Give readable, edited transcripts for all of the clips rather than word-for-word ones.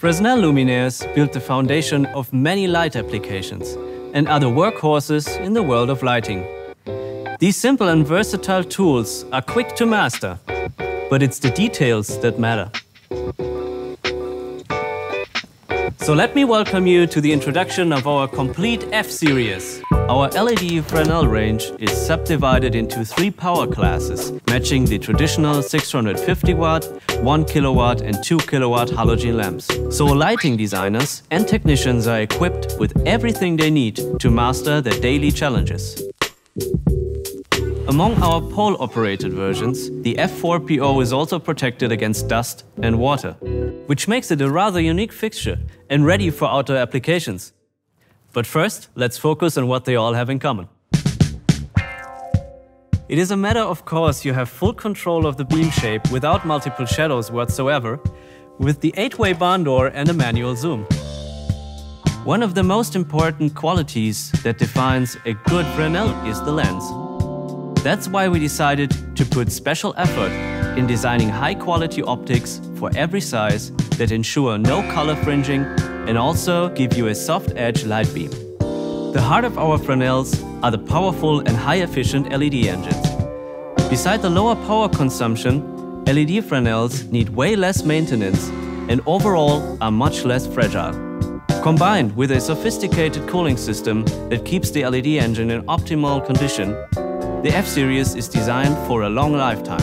Fresnel luminaires build the foundation of many light applications and are the workhorses in the world of lighting. These simple and versatile tools are quick to master, but it's the details that matter. So let me welcome you to the introduction of our complete F-Series. Our LED Fresnel range is subdivided into 3 power classes, matching the traditional 650 watt, 1 kilowatt and 2 kilowatt halogen lamps. So lighting designers and technicians are equipped with everything they need to master their daily challenges. Among our pole-operated versions, the F4PO is also protected against dust and water, which makes it a rather unique fixture and ready for outdoor applications. But first, let's focus on what they all have in common. It is a matter of course you have full control of the beam shape without multiple shadows whatsoever, with the 8-way barn door and a manual zoom. One of the most important qualities that defines a good Fresnel is the lens. That's why we decided to put special effort in designing high-quality optics for every size that ensure no color fringing and also give you a soft-edge light beam. The heart of our Fresnels are the powerful and high-efficient LED engines. Beside the lower power consumption, LED Fresnels need way less maintenance and overall are much less fragile. Combined with a sophisticated cooling system that keeps the LED engine in optimal condition, the F-Series is designed for a long lifetime.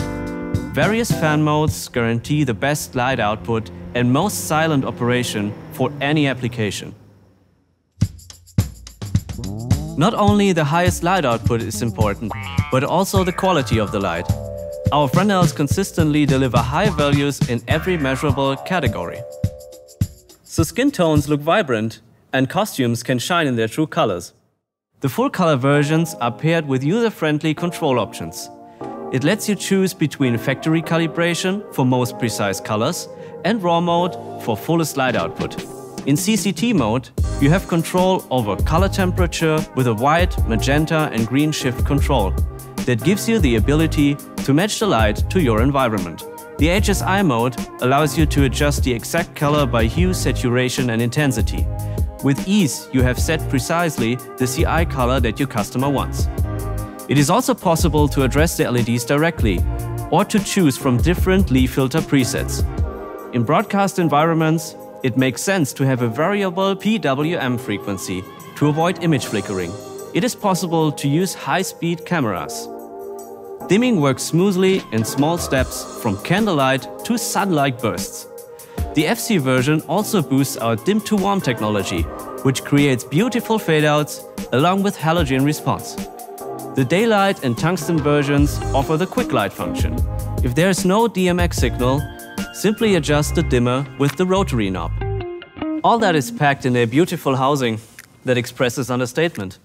Various fan modes guarantee the best light output and most silent operation for any application. Not only the highest light output is important, but also the quality of the light. Our Fresnels consistently deliver high values in every measurable category. So skin tones look vibrant and costumes can shine in their true colors. The full-color versions are paired with user-friendly control options. It lets you choose between factory calibration for most precise colors and raw mode for fullest light output. In CCT mode, you have control over color temperature with a white, magenta and green shift control that gives you the ability to match the light to your environment. The HSI mode allows you to adjust the exact color by hue, saturation and intensity. With ease, you have set precisely the CI color that your customer wants. It is also possible to address the LEDs directly or to choose from different Lee filter presets. In broadcast environments, it makes sense to have a variable PWM frequency to avoid image flickering. It is possible to use high-speed cameras. Dimming works smoothly in small steps from candlelight to sun-like bursts. The FC version also boosts our dim to warm technology, which creates beautiful fade-outs along with halogen response. The daylight and tungsten versions offer the quick light function. If there is no DMX signal, simply adjust the dimmer with the rotary knob. All that is packed in a beautiful housing that expresses understatement.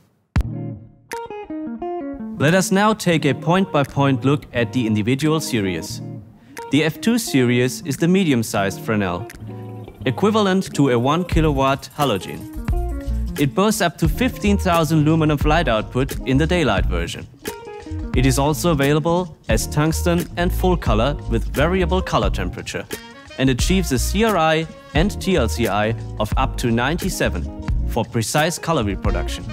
Let us now take a point-by-point look at the individual series. The F2 series is the medium-sized Fresnel, equivalent to a 1 kilowatt halogen. It boasts up to 15,000 lumen of light output in the daylight version. It is also available as tungsten and full color with variable color temperature and achieves a CRI and TLCI of up to 97 for precise color reproduction.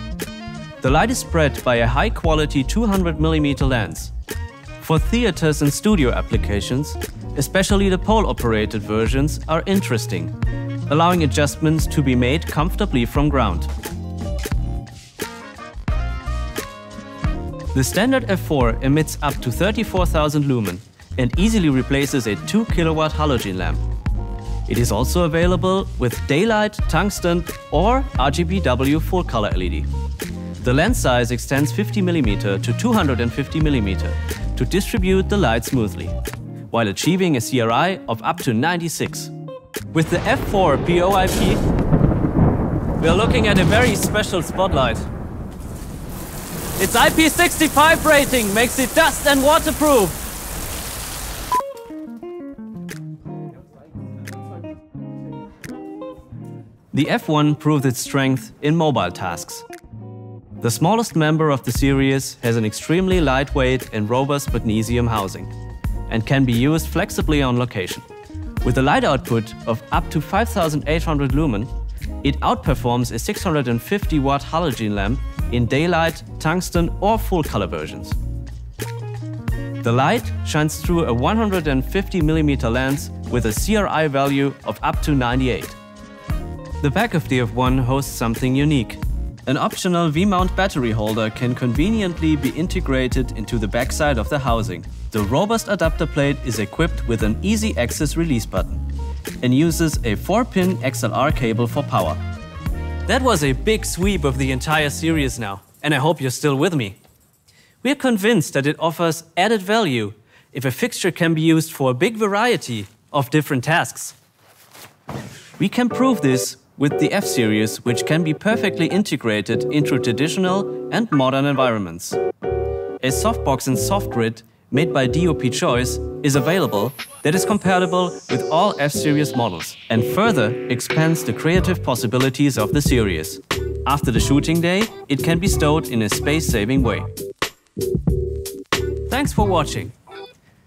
The light is spread by a high-quality 200mm lens. For theaters and studio applications, especially the pole-operated versions are interesting, allowing adjustments to be made comfortably from ground. The standard F4 emits up to 34,000 lumen and easily replaces a 2 kilowatt halogen lamp. It is also available with daylight, tungsten or RGBW full color LED. The lens size extends 50mm to 250mm to distribute the light smoothly, while achieving a CRI of up to 96. With the F4 POIP, we are looking at a very special spotlight. Its IP65 rating makes it dust and waterproof. The F1 proved its strength in mobile tasks. The smallest member of the series has an extremely lightweight and robust magnesium housing and can be used flexibly on location. With a light output of up to 5800 lumen, it outperforms a 650 watt halogen lamp in daylight, tungsten or full color versions. The light shines through a 150mm lens with a CRI value of up to 98. The back of the F1 hosts something unique. An optional V-mount battery holder can conveniently be integrated into the backside of the housing. The robust adapter plate is equipped with an easy access release button and uses a 4-pin XLR cable for power. That was a big sweep of the entire series now, and I hope you're still with me. We're convinced that it offers added value if a fixture can be used for a big variety of different tasks. We can prove this with the F-Series, which can be perfectly integrated into traditional and modern environments. A softbox and soft grid made by DOP Choice is available that is compatible with all F-Series models and further expands the creative possibilities of the series. After the shooting day, it can be stowed in a space-saving way. Thanks for watching.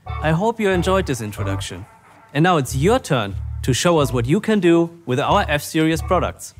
I hope you enjoyed this introduction. And now it's your turn to show us what you can do with our F-Series products.